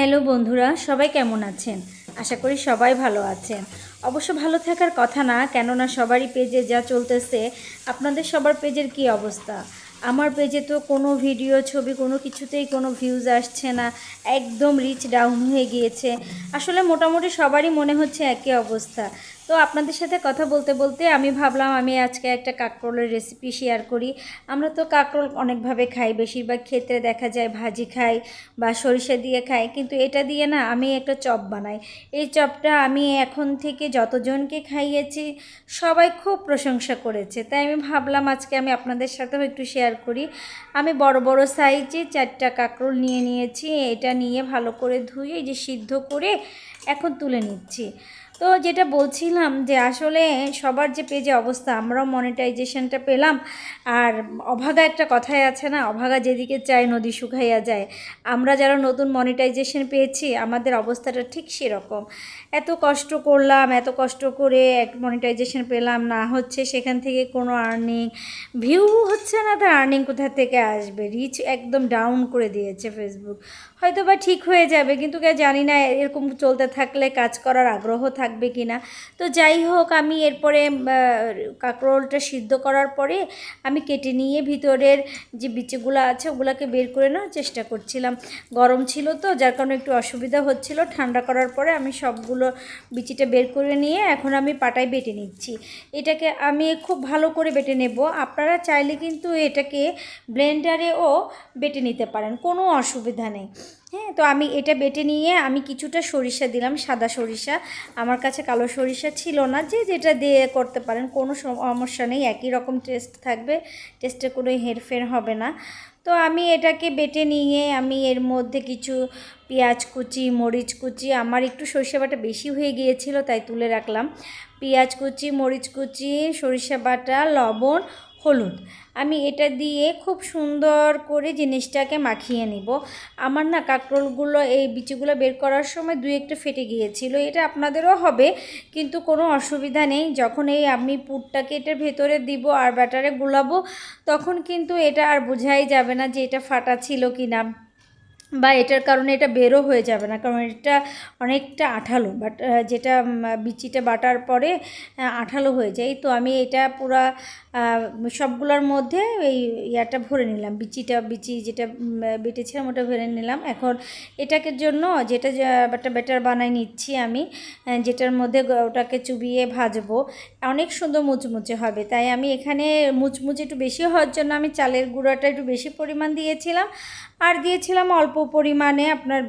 Hello বন্ধুরা, সবাই কেমন আছেন? আশা করি সবাই ভালো আছেন। অবশ্য ভালো থাকার কথা না, কেননা সবারই পেজে যা চলতেছে। আপনাদের সবার পেজের কি অবস্থা? আমার পেজে তো কোনো ভিডিও ছবি কোনো কিছুতেই কোনো ভিউজ আসছে না, একদম রিচ ডাউন হয়ে গিয়েছে। আসলে মোটামুটি সবারই মনে হচ্ছে একই অবস্থা। তো আপনাদের সাথে কথা বলতে বলতে আমি ভাবলাম আমি আজকে একটা কাঁকরোলের রেসিপি শেয়ার করি। আমরা তো কাঁকরোল অনেকভাবে খাই, বেশিরভাগ ক্ষেত্রে দেখা যায় ভাজি খাই বা সরিষা দিয়ে খাই, কিন্তু এটা দিয়ে না আমি একটা চপ বানাই। এই চপটা আমি এখন থেকে যতজনকে খাইয়েছি সবাই খুব প্রশংসা করেছে, তাই আমি ভাবলাম আজকে আমি আপনাদের সাথেও একটু শেয়ার করি। আমি বড় বড় সাইজে 4টা কাঁকরোল নিয়ে নিয়েছি। এটা নিয়ে ভালো করে ধুয়ে এই যে সিদ্ধ করে এখন তুলে নিচ্ছি। তো যেটা বলছিলাম যে আসলে সবার যে পেজে অবস্থা, আমরাও মনিটাইজেশনটা পেলাম। আর অভাগা একটা কথাই আছে না, অভাগা যেদিকে চায় নদী শুকাইয়া যায়। আমরা যারা নতুন মনিটাইজেশন পেয়েছি আমাদের অবস্থাটা ঠিক সেরকম। এত কষ্ট করলাম, এত কষ্ট করে এক মনিটাইজেশন পেলাম না, হচ্ছে সেখান থেকে কোনো আর্নিং, ভিউ হচ্ছে না, তার আর্নিং কোথা থেকে আসবে? রিচ একদম ডাউন করে দিয়েছে ফেসবুক। হয়তো বা ঠিক হয়ে যাবে, কিন্তু জানি না এরকম চলতে থাকলে কাজ করার আগ্রহ থাকবে কি না। তো যাই হোক, আমি এরপরে কাঁকরোলটা সিদ্ধ করার পরে আমি কেটে নিয়ে ভিতরের যে বিচিগুলো আছে ওগুলোকে বের করে নেওয়ার চেষ্টা করছিলাম। গরম ছিল তো, যার কারণে একটু অসুবিধা হচ্ছিল। ঠান্ডা করার পরে আমি সবগুলো বিচিটা বের করে নিয়ে এখন আমি পাটায় বেটে নিচ্ছি। এটাকে আমি খুব ভালো করে বেটে নেব। আপনারা চাইলে কিন্তু এটাকে ব্লেন্ডারেও বেটে নিতে পারেন, কোনো অসুবিধা নেই। হ্যাঁ, তো আমি এটা বেটে নিয়ে আমি কিছুটা সরিষা দিলাম, সাদা সরিষা। আমার কাছে কালো সরিষা ছিল না, যে যেটা দিয়ে করতে পারেন, কোনো সমস্যা নেই, একই রকম টেস্ট থাকবে, টেস্টে কোনো হেরফের হবে না। তো আমি এটাকে বেটে নিয়ে আমি এর মধ্যে কিছু পেঁয়াজ কুচি, মরিচ কুচি, আমার একটু সরিষা বাটা বেশি হয়ে গিয়েছিল তাই তুলে রাখলাম। পেঁয়াজ কুচি, মরিচ কুচি, সরিষা বাটা, লবণ, হলুদ, আমি এটা দিয়ে খুব সুন্দর করে জিনিসটাকে মাখিয়ে নিব। আমার না কাঁকরোলগুলো এই বিচিগুলো বের করার সময় দুই একটা ফেটে গিয়েছিল, এটা আপনাদেরও হবে, কিন্তু কোনো অসুবিধা নেই। যখন এই আমি পুরটাকে এটার ভেতরে দিব আর ব্যাটারে গুলাবো, তখন কিন্তু এটা আর বোঝাই যাবে না যে এটা ফাটা ছিল কি না, বা এটার কারণে এটা বেরও হয়ে যাবে না, কারণ এটা অনেকটা আঠালো। বাট যেটা বিচিটা বাটার পরে আঠালো হয়ে যায়। তো আমি এটা পুরা সবগুলোর মধ্যে এই ইয়াটা ভরে নিলাম, বিচি যেটা বেটেছিলাম ওটা ভরে নিলাম। এখন এটাকে জন্য যেটা একটা ব্যাটার বানাই নিচ্ছি আমি, যেটার মধ্যে ওটাকে চুবিয়ে ভাজবো, অনেক সুন্দর মুচমুচে হবে। তাই আমি এখানে মুচমুচে একটু বেশি হওয়ার জন্য আমি চালের গুঁড়াটা একটু বেশি পরিমাণ দিয়েছিলাম, আর দিয়েছিলাম অল্প পরিমাণে আপনার